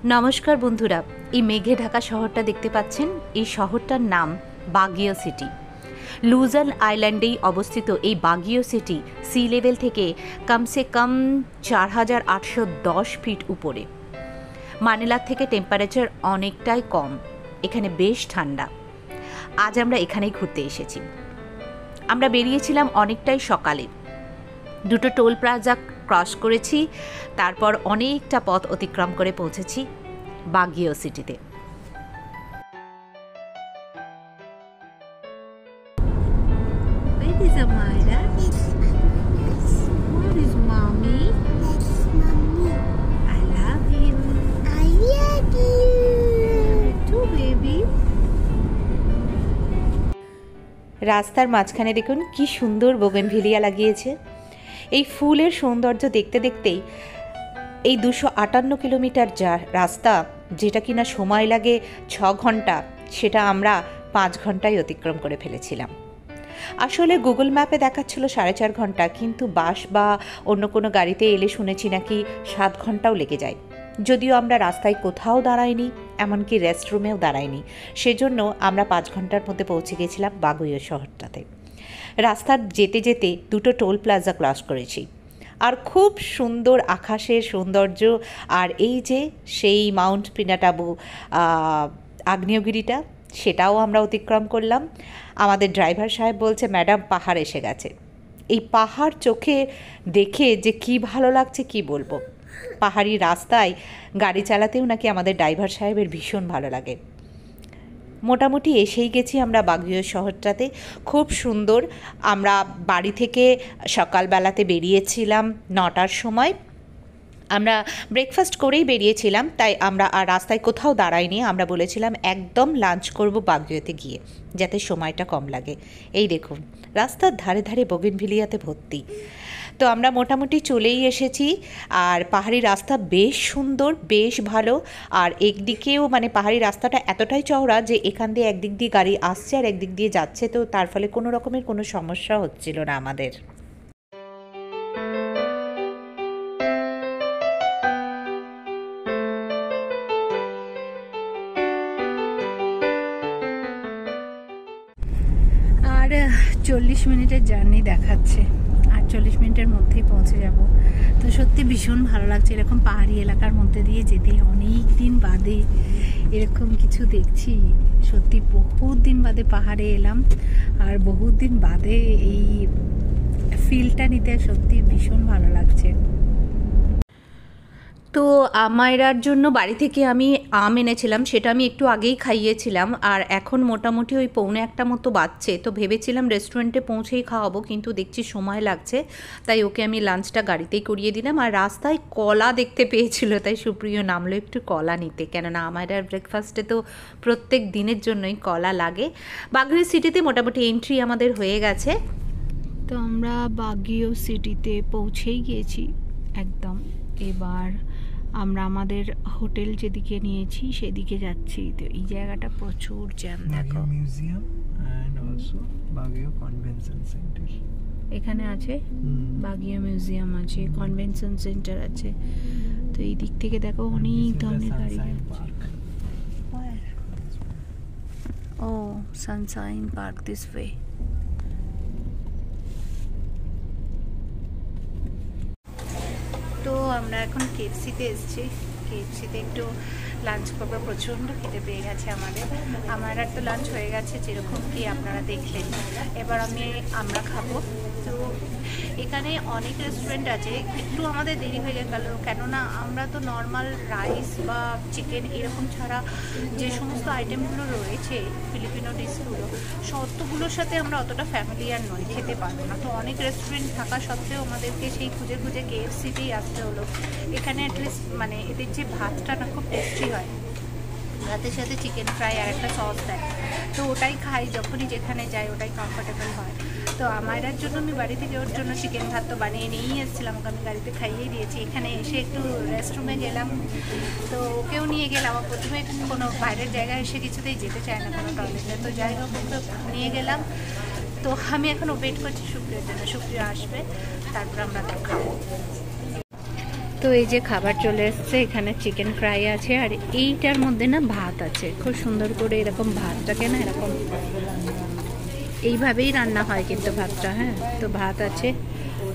নমস্কার বন্ধুরা, এই মেঘে ঢাকা শহরটা দেখতে পাচ্ছেন, এই শহরটার নাম বাগিও সিটি। লুজান আইল্যান্ডেই অবস্থিত এই বাগিও সিটি সি লেভেল থেকে কমসে কম 4810 ফিট উপরে। মানিলার থেকে টেম্পারেচার অনেকটাই কম, এখানে বেশ ঠান্ডা। আজ আমরা এখানেই ঘুরতে এসেছি। আমরা বেরিয়েছিলাম অনেকটাই সকালে, দুটো টোল প্লাজা ক্রস করেছি, তারপর অনেকটা পথ অতিক্রম করে পৌঁছেছি বাগিও সিটিতে। Where is Amira? Where is mommy? That's mommy. I love you. I love you. Too, baby. রাস্তার মাঝখানে দেখুন কি সুন্দর বোগেনভিলিয়া লাগিয়েছে। এই ফুলের সৌন্দর্য দেখতে দেখতেই এই 258 কিলোমিটার যা রাস্তা, যেটা কিনা সময় লাগে 6 ঘন্টা, সেটা আমরা 5 ঘন্টায় অতিক্রম করে ফেলেছিলাম। আসলে গুগল ম্যাপে দেখাচ্ছিল 4.5 ঘন্টা, কিন্তু বাস বা অন্য কোনো গাড়িতে এলে শুনেছি নাকি 7 ঘন্টাও লেগে যায়। যদিও আমরা রাস্তায় কোথাও দাঁড়াইনি, এমনকি রেস্টরুমেও দাঁড়াইনি, সেজন্য আমরা 5 ঘন্টার মধ্যে পৌঁছে গেছিলাম বাগিও শহরটাতে। রাস্তার যেতে যেতে দুটো টোল প্লাজা ক্রস করেছি, আর খুব সুন্দর আকাশের সৌন্দর্য, আর এই যে সেই মাউন্ট পিনাটাবু আগ্নেয়গিরিটা, সেটাও আমরা অতিক্রম করলাম। আমাদের ড্রাইভার সাহেব বলছে, ম্যাডাম পাহাড় এসে গেছে। এই পাহাড় চোখে দেখে যে কি ভালো লাগছে কি বলবো। পাহাড়ি রাস্তায় গাড়ি চালাতেও নাকি আমাদের ড্রাইভার সাহেবের ভীষণ ভালো লাগে। মোটামুটি এসেই গেছি আমরা বাগিও শহরটাতে, খুব সুন্দর। আমরা বাড়ি থেকে সকালবেলাতে বেরিয়েছিলাম 9টার সময়। আমরা ব্রেকফাস্ট করেই বেরিয়েছিলাম, তাই আমরা আর রাস্তায় কোথাও দাঁড়াইনি। আমরা বলেছিলাম একদম লাঞ্চ করব বাগিওতে গিয়ে, যাতে সময়টা কম লাগে। এই দেখুন রাস্তার ধারে ধারে বোগেনভিলিয়াতে ভর্তি। তো আমরা মোটামুটি চলেই এসেছি, আর পাহাড়ি রাস্তা বেশ সুন্দর, বেশ ভালো। আর একদিকেও মানে পাহাড়ি রাস্তাটা এতটাই চওড়া যে এখান দিয়ে একদিক দিয়ে গাড়ি আসছে আর একদিক দিয়ে যাচ্ছে, তো তার ফলে কোনো রকমের কোনো সমস্যা হচ্ছিল না আমাদের। আর 40 মিনিটের জার্নি দেখাচ্ছে, আর 40 মিনিটের মধ্যেই পৌঁছে যাব। তো সত্যি ভীষণ ভালো লাগছে এরকম পাহাড়ি এলাকার মধ্যে দিয়ে যেতে। অনেক দিন বাদে এরকম কিছু দেখছি, সত্যি বহুত দিন বাদে পাহাড়ে এলাম, আর বহুত দিন বাদে এই ফিলটা নিতে সত্যি ভীষণ ভালো লাগছে। তো আমায়রার জন্য বাড়ি থেকে আমি আম এনেছিলাম, সেটা আমি একটু আগেই খাইয়েছিলাম, আর এখন মোটামুটি ওই 1:45 মতো বাজছে। তো ভেবেছিলাম রেস্টুরেন্টে পৌঁছেই খাওয়াবো, কিন্তু দেখছি সময় লাগছে, তাই ওকে আমি লাঞ্চটা গাড়িতেই করিয়ে দিলাম। আর রাস্তায় কলা দেখতে পেয়েছিল, তাই সুপ্রিয় নামলো একটু কলা নিতে, কেননা আমায়রার ব্রেকফাস্টে তো প্রত্যেক দিনের জন্যই কলা লাগে। বাগিও সিটিতে মোটামুটি এন্ট্রি আমাদের হয়ে গেছে। তো আমরা বাগিও সিটিতে পৌঁছেই গিয়েছি একদম। এবার আমরা আমাদের হোটেল যেদিকে নিয়েছি সেদিকে যাচ্ছি। তো এই জায়গাটা প্রচুর জ্যাম, দেখো। Museum and also Baguio convention center এখানে আছে, বাগিও মিউজিয়াম আছে, কনভেনশন সেন্টার আছে। তো এই দিক থেকে দেখো অনেক ধরনের গাড়ি যাচ্ছে। ও সানশাইন পার্ক দিস ওয়ে। তো আমরা এখন কেএফসিতে এসেছি। কেএফসিতে একটু লাঞ্চ করবো, প্রচণ্ড খেতে পেয়ে গেছে আমাদের। আমার আর তো লাঞ্চ হয়ে গেছে, যেরকম কি আপনারা দেখলেন। এবার আমরা খাবো। তো এখানে অনেক রেস্টুরেন্ট আছে, একটু আমাদের দেরি হয়ে গেল, কেননা আমরা তো নর্মাল রাইস বা চিকেন এরকম ছাড়া যে সমস্ত আইটেমগুলো রয়েছে ফিলিপিনো ডিশগুলো, সবগুলোর সাথে আমরা অতটা ফ্যামিলিয়ার নই, খেতে পারবো না। তো অনেক রেস্টুরেন্ট থাকা সত্ত্বেও আমাদেরকে সেই খুঁজে খুঁজে কেএফসিতেই আসতে হলো। এখানে অ্যাটলিস্ট মানে এদের যে ভাতটা না খুব টেস্টি হয়, ভাতের সাথে চিকেন ফ্রাই আর একটা সস দেয়, তো ওটাই খাই যখনই যেখানে যাই, ওটাই কমফোর্টেবল হয়। তো আমায়রার জন্য আমি বাড়ি থেকে ওর জন্য চিকেন ভাত তো বানিয়ে নিয়েই এসেছিলাম, ওকে আমি গাড়িতে খাইয়ে দিয়েছি। এখানে এসে একটু রেস্টরুমে গেলাম, তো ওকেও নিয়ে গেলাম। প্রথমে কোনো বাইরের জায়গায় এসে কিছুতেই যেতে চায় না কোনো টয়লেটে, তো যাই হোক ওকে নিয়ে গেলাম। তো আমি এখনও ওয়েট করছি সুপ্রিয়ার জন্য, সুপ্রিয়া আসবে, তারপর আমরা তো খাবো। তো এই যে খাবার চলে এসছে, এখানে চিকেন ফ্রাই আছে আর এইটার মধ্যে না ভাত আছে, খুব সুন্দর করে এরকম ভাতটাকে না এরকম এইভাবেই রান্না হয় কিন্তু ভাতটা। হ্যাঁ, তো ভাত আছে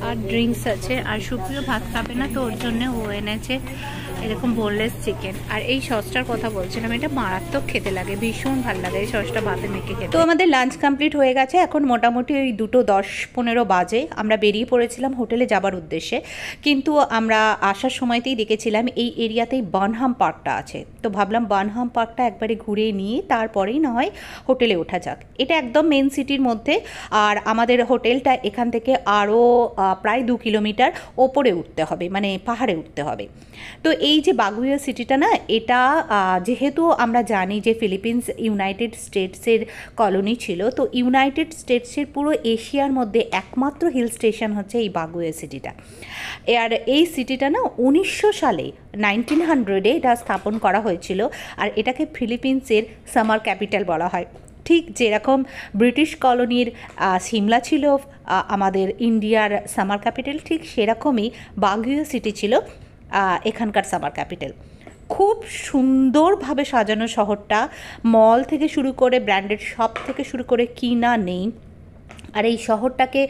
আর ড্রিঙ্কস আছে। আর সুপ্রিয় ভাত খাবে না, তো ওর জন্য ও এনেছে এরকম বোনলেস চিকেন। আর এই সসটার কথা বলছিলাম, এটা মারাত্মক খেতে লাগে, ভীষণ ভালো লাগে এই সসটা ভাতে মেখে খেতে। তো আমাদের লাঞ্চ কমপ্লিট হয়ে গেছে, এখন মোটামুটি ওই 2:10-15 বাজে। আমরা বেরিয়ে পড়েছিলাম হোটেলে যাবার উদ্দেশ্যে, কিন্তু আমরা আসার সময়তেই দেখেছিলাম এই এরিয়াতেই বার্নহাম পার্কটা আছে। তো ভাবলাম বার্নহাম পার্কটা একবারে ঘুরে নিয়ে তারপরেই না হয় হোটেলে ওঠা যাক। এটা একদম মেন সিটির মধ্যে, আর আমাদের হোটেলটা এখান থেকে আরও প্রায় 2 কিলোমিটার ওপরে উঠতে হবে, মানে পাহাড়ে উঠতে হবে। তো এই যে বাগুইয়া সিটিটা না, এটা যেহেতু আমরা জানি যে ফিলিপিন্স ইউনাইটেড স্টেটসের কলোনি ছিল, তো ইউনাইটেড স্টেটসের পুরো এশিয়ার মধ্যে একমাত্র হিল স্টেশন হচ্ছে এই বাগুইয়া সিটিটা। আর এই সিটিটা না 1900 সালে 1900-এ এটা স্থাপন করা হয়েছিল, আর এটাকে ফিলিপিন্সের সামার ক্যাপিটাল বলা হয়। ঠিক যেরকম ব্রিটিশ কলোনির সিমলা ছিল আমাদের ইন্ডিয়ার সামার ক্যাপিটাল, ঠিক সেরকমই বাগুইয়া সিটি ছিল এখানকার সামার ক্যাপিটাল। খুব সুন্দরভাবে সাজানো শহরটা, মল থেকে শুরু করে ব্র্যান্ডেড শপ থেকে শুরু করে কি না নেই। আর এই শহরটাকে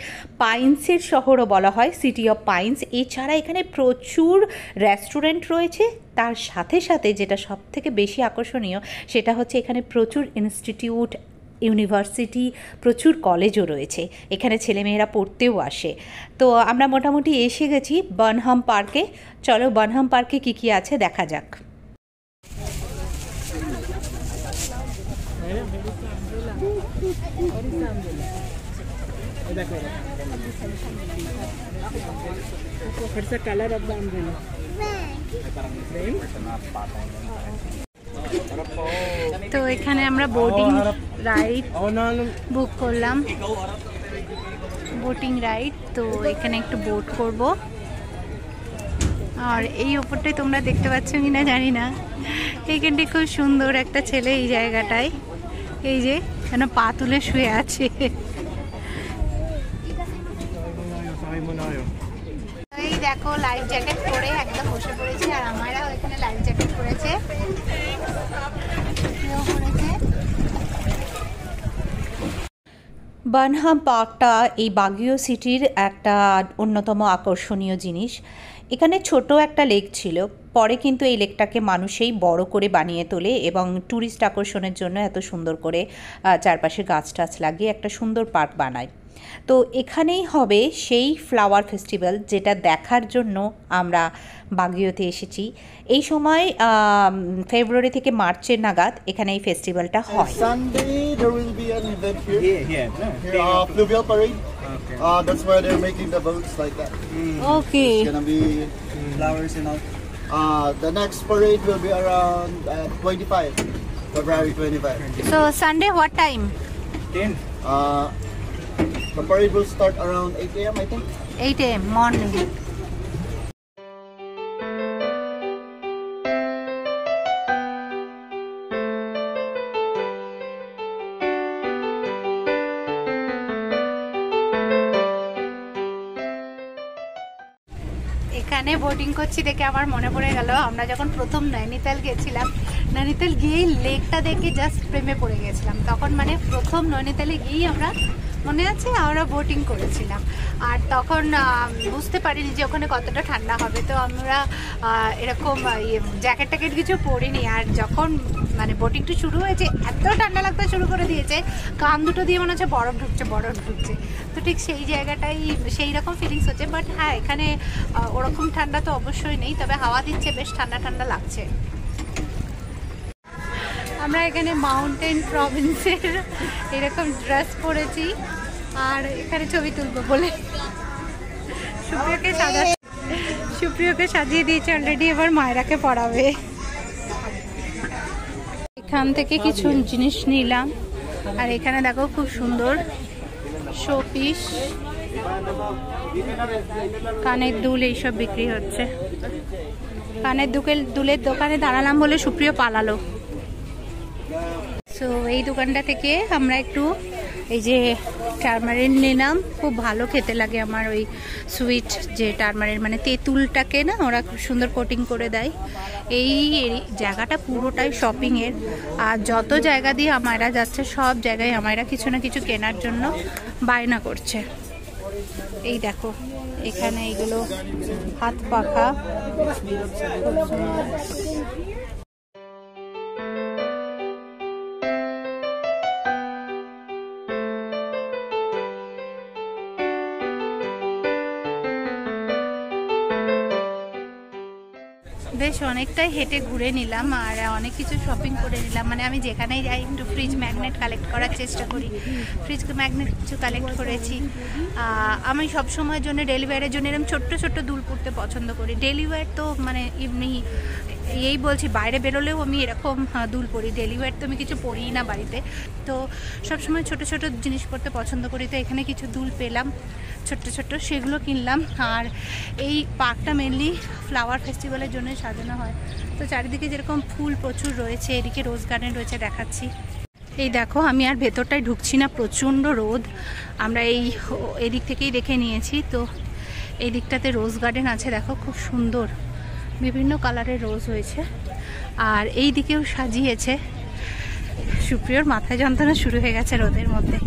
পাইন্সের শহরও বলা হয়, সিটি অফ পাইন্স। এছাড়া এখানে প্রচুর রেস্টুরেন্ট রয়েছে, তার সাথে সাথে যেটা সব থেকে বেশি আকর্ষণীয় সেটা হচ্ছে এখানে প্রচুর ইনস্টিটিউট, ইউনিভার্সিটি, প্রচুর কলেজও রয়েছে, এখানে ছেলেমেয়েরা পড়তেও আসে। তো আমরা মোটামুটি এসে গেছি বার্নহাম পার্কে। চলো বার্নহাম পার্কে কী কী আছে দেখা যাক। তো এখানে আমরা বোটিং রাইড বুক করলাম, বোটিং রাইড। তো এখানে একটু বোট করব। আর এই ওপরটাই তোমরা দেখতে পাচ্ছ কিনা জানি না, এইখানটি খুব সুন্দর একটা ছেলে এই জায়গাটায়, এই যে যেন পা তুলে শুয়ে আছে। এই দেখো লাইফ জ্যাকেট পরে একদম বসে পড়েছে, আর আমারাও এখানে লাইফ জ্যাকেট পরেছে। বার্নহাম পার্কটা এই বাগুইয়া সিটির একটা অন্যতম আকর্ষণীয় জিনিস। এখানে ছোট একটা লেক ছিল, পরে কিন্তু এই লেকটাকে মানুষেই বড় করে বানিয়ে তোলে এবং ট্যুরিস্ট আকর্ষণের জন্য এত সুন্দর করে চারপাশে গাছ টাছ লাগিয়ে একটা সুন্দর পার্ক বানায়। তো এখানেই হবে সেই ফ্লাওয়ার ফেস্টিভ্যাল, যেটা দেখার জন্য আমরা বাগুইয়াতে এসেছি। এই সময় ফেব্রুয়ারি থেকে মার্চের নাগাদ এখানে এই ফেস্টিভ্যালটা হয়। Sunday there will be an event here. Fluvial parade. That's why they're making the boats like that. Okay. It's gonna be flowers and all. The next parade will be around 25, February 25. So Sunday what time? 10. The parade will start around 8 a.m. I think. 8 a.m. morning. এখানে boating করছি দেখে আমার মনে পড়ে গেল আমরা যখন প্রথম নৈনিতাল গেছিলাম, নৈনিতাল গিয়েই লেকটা দেখে জাস্ট প্রেমে পড়ে গেছিলাম। তখন মানে প্রথম নৈনিতালে গিয়েই আমরা, মনে আছে, আমরা বোটিং করেছিলাম। আর তখন বুঝতে পারিনি যে ওখানে কতটা ঠান্ডা হবে, তো আমরা এরকম জ্যাকেট ট্যাকেট কিছু পরিনি। আর যখন মানে বোটিংটা শুরু হয়েছে এত ঠান্ডা লাগতে শুরু করে দিয়েছে, কান দুটো দিয়ে মনে হচ্ছে বরফ ঢুকছে বরফ ঢুকছে। তো ঠিক সেই জায়গাটাই সেই রকম ফিলিংস হচ্ছে। বাট হ্যাঁ, এখানে ওরকম ঠান্ডা তো অবশ্যই নেই, তবে হাওয়া দিচ্ছে, বেশ ঠান্ডা ঠান্ডা লাগছে। আমরা এখানে মাউন্টেন প্রভিন্সের এরকম ড্রেস পরেছি আর এখানে ছবি তুলবো বলে সুপ্রিয়কে সাজিয়ে দিয়েছে অলরেডি, এবার মায়েরাকে পড়াবে। এখান থেকে কিছু জিনিস নিলাম, আর এখানে দেখো খুব সুন্দর শোপিস, কানের দুল এইসব বিক্রি হচ্ছে। কানের দুলের দোকানে দাঁড়ালাম বলে সুপ্রিয় পালালো। সো এই দোকানটা থেকে আমরা একটু এই যে টারমারিন নিলাম, খুব ভালো খেতে লাগে আমার ওই সুইট যে টারমারিন, মানে তেঁতুলটাকে না ওরা খুব সুন্দর কোটিং করে দেয়। এই জায়গাটা পুরোটাই শপিংয়ের, আর যত জায়গা দিয়ে আমায়রা যাচ্ছে সব জায়গায় আমায়রা কিছু না কিছু কেনার জন্য বায়না করছে। এই দেখো এখানে এইগুলো হাত পাখা, বেশ অনেকটাই হেঁটে ঘুরে নিলাম আর অনেক কিছু শপিং করে নিলাম। মানে আমি যেখানেই যাই একটু ফ্রিজ ম্যাগনেট কালেক্ট করার চেষ্টা করি, ফ্রিজ ম্যাগনেট কিছু কালেক্ট করেছি। আমি সব সময়ের জন্য ডেলি ওয়্যারের জন্য এরকম ছোট্ট ছোট্ট দুল পরতে পছন্দ করি। ডেলি ওয়্যার তো মানে এমনি এই বলছি, বাইরে বেরোলেও আমি এরকম দুল পরি, ডেলি ওয়্যার তো আমি কিছু পরিই না বাড়িতে। তো সবসময় ছোট ছোট জিনিস পরতে পছন্দ করি। তো এখানে কিছু দুল পেলাম ছোট্ট ছোট্ট, সেগুলো কিনলাম। আর এই পার্কটা মেনলি ফ্লাওয়ার ফেস্টিভ্যালের জন্য সাজানো হয়। তো চারিদিকে যেরকম ফুল প্রচুর রয়েছে, এদিকে রোজ গার্ডেন রয়েছে, দেখাচ্ছি। এই দেখো আমি আর ভেতরটায় ঢুকছি না, প্রচণ্ড রোদ। আমরা এদিক থেকেই দেখে নিয়েছি। তো এই দিকটাতে রোজ গার্ডেন আছে, দেখো খুব সুন্দর বিভিন্ন কালারের রোজ হয়েছে। আর এই দিকেও সাজিয়েছে। সুপ্রিয়র মাথায় যন্ত্রণা শুরু হয়ে গেছে রোদের মধ্যে,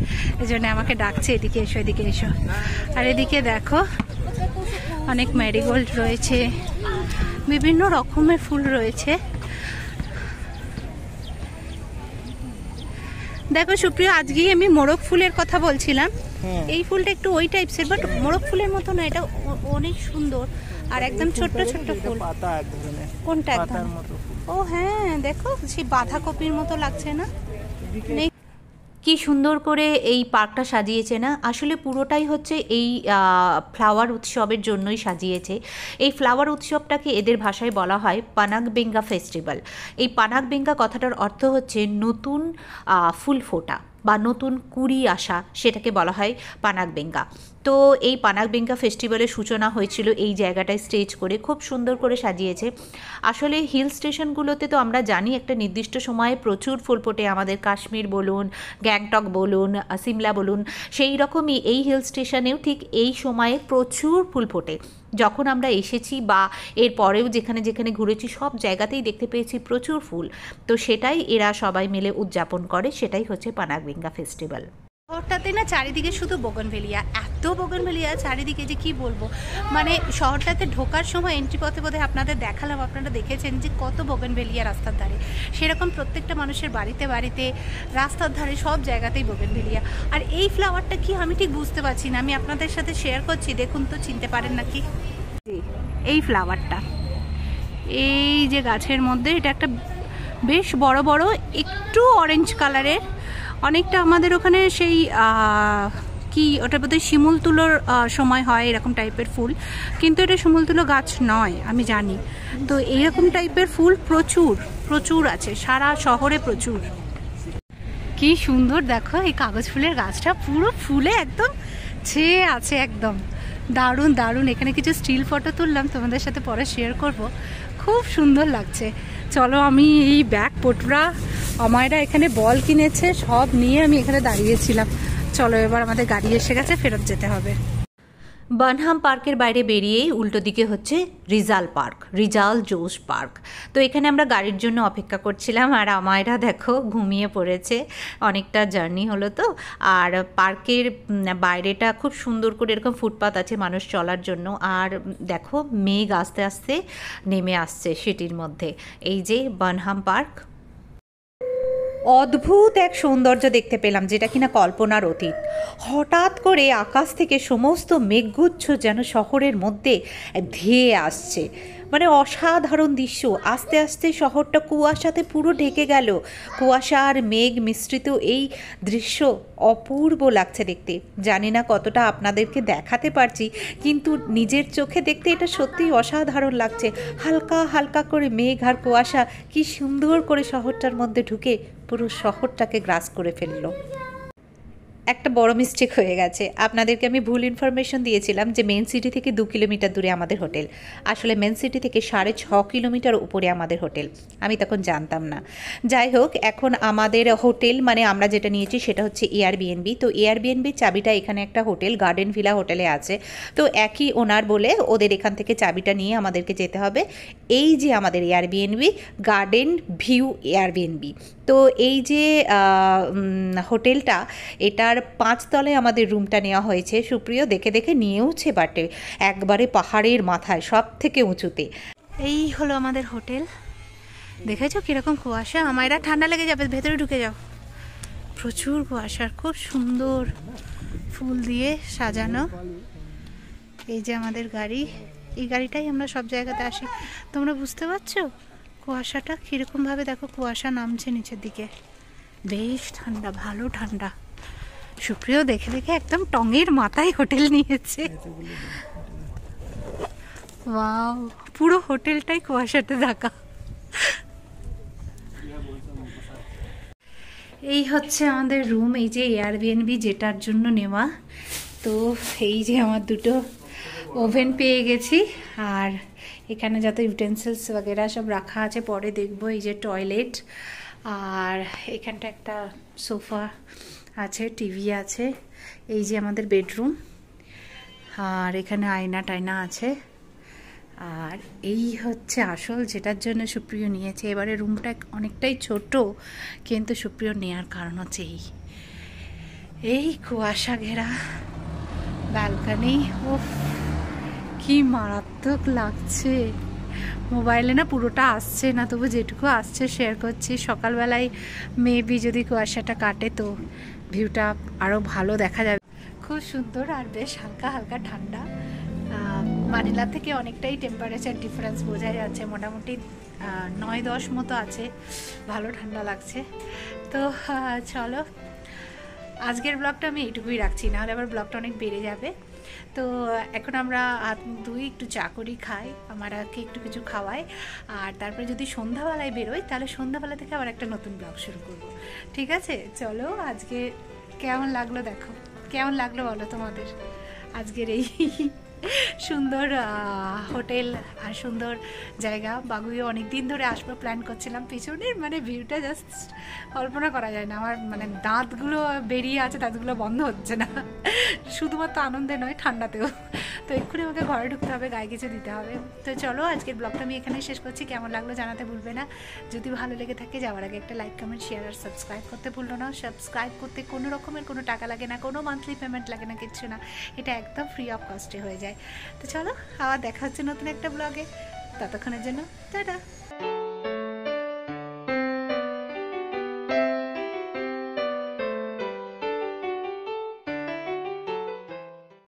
এই জন্য আমাকে ডাকছে এদিকে এসো এদিকে এসো। আর এদিকে দেখো অনেক ম্যারিগোল্ড রয়েছে, বিভিন্ন রকমের ফুল রয়েছে। দেখো সুপ্রিয়, আজকেই আমি মোরগ ফুলের কথা বলছিলাম। এই ফুলটা একটু ওই টাইপসের, বাট মোরগ ফুলের মতো না, এটা অনেক সুন্দর আর একদম ছোট্ট ছোট্ট ফুল। কোনটা? ও হ্যাঁ, দেখো সেই বাঁধাকপির মতো লাগছে না? কি সুন্দর করে এই পার্কটা সাজিয়েছে না, আসলে পুরোটাই হচ্ছে এই ফ্লাওয়ার উৎসবের জন্যই সাজিয়েছে। এই ফ্লাওয়ার উৎসবটাকে এদের ভাষায় বলা হয় পানাগবেঙ্গা ফেস্টিভ্যাল। এই পানাগবেঙ্গা কথাটার অর্থ হচ্ছে নতুন ফুল ফোটা বা নতুন কুড়ি আসা, সেটাকে বলা হয় পানাগবেঙ্গা। তো এই পানাগবেঙ্গা ফেস্টিভ্যালের সূচনা হয়েছিল এই জায়গাটায় স্টেজ করে, খুব সুন্দর করে সাজিয়েছে। আসলে হিল স্টেশনগুলোতে তো আমরা জানি একটা নির্দিষ্ট সময়ে প্রচুর ফুল ফোটে, আমাদের কাশ্মীর বলুন, গ্যাংটক বলুন, সিমলা বলুন, সেই রকমই এই হিল স্টেশনেও ঠিক এই সময়ে প্রচুর ফুল ফোটে। যখন আমরা এসেছি বা এর পরেও যেখানে যেখানে ঘুরেছি সব জায়গাতেই দেখতে পেয়েছি প্রচুর ফুল। তো সেটাই এরা সবাই মিলে উদযাপন করে, সেটাই হচ্ছে পানাগবেঙ্গা ফেস্টিভ্যাল। শহরটাতে না চারিদিকে শুধু বোগনভেলিয়া, এত বোগনভেলিয়া চারিদিকে যে কি বলবো। মানে শহরটাতে ঢোকার সময় এন্ট্রি পথে বোধহয় আপনাদের দেখালাম, আপনারা দেখেছেন যে কত বোগনভেলিয়া রাস্তার ধারে। সেরকম প্রত্যেকটা মানুষের বাড়িতে বাড়িতে রাস্তার ধারে সব জায়গাতেই বোগনভেলিয়া। আর এই ফ্লাওয়ারটা কি আমি ঠিক বুঝতে পারছি না, আমি আপনাদের সাথে শেয়ার করছি, দেখুন তো চিনতে পারেন নাকি। এই ফ্লাওয়ারটা এই যে গাছের মধ্যে, এটা একটা বেশ বড় বড় একটু অরেঞ্জ কালারের, অনেকটা আমাদের ওখানে সেই কি ওটা বোধহয় শিমুল তুলোর সময় হয় এরকম টাইপের ফুল, কিন্তু এটা শিমুল তুলো গাছ নয় আমি জানি। তো এইরকম টাইপের ফুল প্রচুর প্রচুর আছে, সারা শহরে প্রচুর। কি সুন্দর দেখো এই কাগজ ফুলের গাছটা, পুরো ফুলে একদম ছেয়ে আছে একদম, দারুণ দারুণ। এখানে কিছু স্টিল ফটো তুললাম, তোমাদের সাথে পরে শেয়ার করব, খুব সুন্দর লাগছে। চলো, আমি এই ব্যাগ পটুরা আমায়রা এখানে বল কিনেছে, সব নিয়ে আমি এখানে দাঁড়িয়েছিলাম। চলো এবার আমাদের গাড়ি এসে গেছে, ফেরত যেতে হবে। বানহাম পার্কের বাইরে বেরিয়েই উল্টো দিকে হচ্ছে রিজাল পার্ক, রিজাল জোশ পার্ক। তো এখানে আমরা গাড়ির জন্য অপেক্ষা করছিলাম, আর আমায়রা দেখো ঘুমিয়ে পড়েছে, অনেকটা জার্নি হলো তো। আর পার্কের বাইরেটা খুব সুন্দর করে এরকম ফুটপাথ আছে মানুষ চলার জন্য। আর দেখো মেঘ আস্তে আস্তে নেমে আসছে সিটির মধ্যে। এই যে বানহাম পার্ক, অদ্ভুত এক সৌন্দর্য দেখতে পেলাম, যেটা কিনা কল্পনার অতীত। হঠাৎ করে আকাশ থেকে সমস্ত মেঘগুচ্ছ যেন শহরের মধ্যে ধেয়ে আসছে, মানে অসাধারণ দৃশ্য। আস্তে আস্তে শহরটা কুয়াশাতে পুরো ঢেকে গেল, কুয়াশা আর মেঘ মিশ্রিত এই দৃশ্য অপূর্ব লাগছে দেখতে। জানি না কতটা আপনাদেরকে দেখাতে পারছি, কিন্তু নিজের চোখে দেখতে এটা সত্যিই অসাধারণ লাগছে। হালকা হালকা করে মেঘ আর কুয়াশা কি সুন্দর করে শহরটার মধ্যে ঢুকে পুরো শহরটাকে গ্রাস করে ফেললো। একটা বড় মিস্টেক হয়ে গেছে। আপনাদেরকে আমি ভুল ইনফরমেশন দিয়েছিলাম যে মেন সিটি থেকে 2 কিলোমিটার দূরে আমাদের হোটেল, আসলে মেন সিটি থেকে 6.5 কিলোমিটার উপরে আমাদের হোটেল। আমি তখন জানতাম না। যাই হোক, এখন আমাদের হোটেল মানে আমরা যেটা নিয়েছি সেটা হচ্ছে এয়ারবিএনবি। তো এয়ারবিএনবির চাবিটা এখানে একটা হোটেল গার্ডেন ভিলা হোটেলে আছে, তো একই ওনার বলে ওদের এখান থেকে চাবিটা নিয়ে আমাদেরকে যেতে হবে। এই যে আমাদের এয়ারবিএনবি, গার্ডেন ভিউ এয়ারবিএনবি। তো এই যে হোটেলটা, এটার 5 তলায় আমাদের রুমটা নেওয়া হয়েছে। সুপ্রিয় দেখে দেখে নিয়েওছে, বাটে একবারে পাহাড়ের মাথায় সব থেকে উঁচুতে। এই হলো আমাদের হোটেল। দেখেছো কিরকম কুয়াশা? আমায়রা ঠান্ডা লেগে যাবে, ভেতরে ঢুকে যাও। প্রচুর কুয়াশা, খুব সুন্দর ফুল দিয়ে সাজানো। এই যে আমাদের গাড়ি, এই গাড়িটাই আমরা সব জায়গাতে আসি। তোমরা বুঝতে পারছো কুয়াশাটা কীরকমভাবে? দেখো কুয়াশা নামছে নিচের দিকে, বেশ ঠান্ডা, ভালো ঠান্ডা। সুপ্রিয় দেখে দেখে একদম টঙের মাথায় হোটেল নিয়েছে। ওয়াও, পুরো হোটেলটাই কুয়াশাতে ঢাকা। এই হচ্ছে আমাদের রুম, এই যে এয়ারবিএনবি যেটার জন্য নেওয়া। তো এই যে আমার দুটো ওভেন পেয়ে গেছি, আর এখানে যত ইউটেন্সিলস বগেরা সব রাখা আছে, পরে দেখবো। এই যে টয়লেট, আর এখানটা একটা সোফা আছে, টিভি আছে। এই যে আমাদের বেডরুম, আর এখানে আয়না টায়না আছে। আর এই হচ্ছে আসল যেটার জন্য সুপ্রিয় নিয়েছে। এবারে রুমটা অনেকটাই ছোট, কিন্তু সুপ্রিয় নেওয়ার কারণ হচ্ছে এই কুয়াশা ঘেরা ব্যালকনি। উফ, কি মারাত্মক লাগছে। মোবাইলে না পুরোটা আসছে না, তবু যেটুকু আসছে শেয়ার করছি। সকালবেলায় মেবি যদি কুয়াশাটা কাটে তো ভিউটা আরও ভালো দেখা যাবে। খুব সুন্দর, আর বেশ হালকা হালকা ঠান্ডা। মানিলা থেকে অনেকটাই টেম্পারেচার ডিফারেন্স বোঝা যাচ্ছে, মোটামুটি 9-10 মতো আছে। ভালো ঠান্ডা লাগছে। তো চলো, আজকের ব্লগটা আমি এইটুকুই রাখছি, নাহলে আবার ব্লগটা অনেক বেড়ে যাবে। তো এখন আমরা হাত মুখ ধুই, একটু চা করি, খাই, আমার আগে একটু কিছু খাওয়াই, আর তারপরে যদি সন্ধ্যাবেলায় বেরোই তাহলে সন্ধ্যাবেলা থেকে আবার একটা নতুন ব্লগ শুরু করব। ঠিক আছে, চলো। আজকে কেমন লাগলো দেখো, কেমন লাগলো বলো তোমাদের আজকের এই সুন্দর হোটেল আর সুন্দর জায়গা। বাগুইয়ে অনেক দিন ধরে আসবো প্ল্যান করছিলাম। পিছনের মানে ভিউটা জাস্ট কল্পনা করা যায় না। আমার মানে দাঁতগুলো বেরিয়ে আছে, দাঁতগুলো বন্ধ হচ্ছে না, শুধুমাত্র আনন্দে নয়, ঠান্ডাতেও। তো এক্ষুনি আমাকে ঘরে ঢুকতে হবে, গায়ে কিছু দিতে হবে। তো চলো, আজকের ব্লগটা আমি এখানে শেষ করছি। কেমন লাগলো জানাতে ভুলবে না। যদি ভালো লেগে থাকে, যাওয়ার আগে একটা লাইক, কমেন্ট, শেয়ার আর সাবস্ক্রাইব করতে ভুললো না। সাবস্ক্রাইব করতে কোনো রকমের কোনো টাকা লাগে না, কোনো মান্থলি পেমেন্ট লাগে না, কিচ্ছু না। এটা একদম ফ্রি অফ কস্টে হয়ে যায়। তো চলো, আবার দেখা হচ্ছে নতুন একটা ব্লগে। ততক্ষণের জন্য টাটা।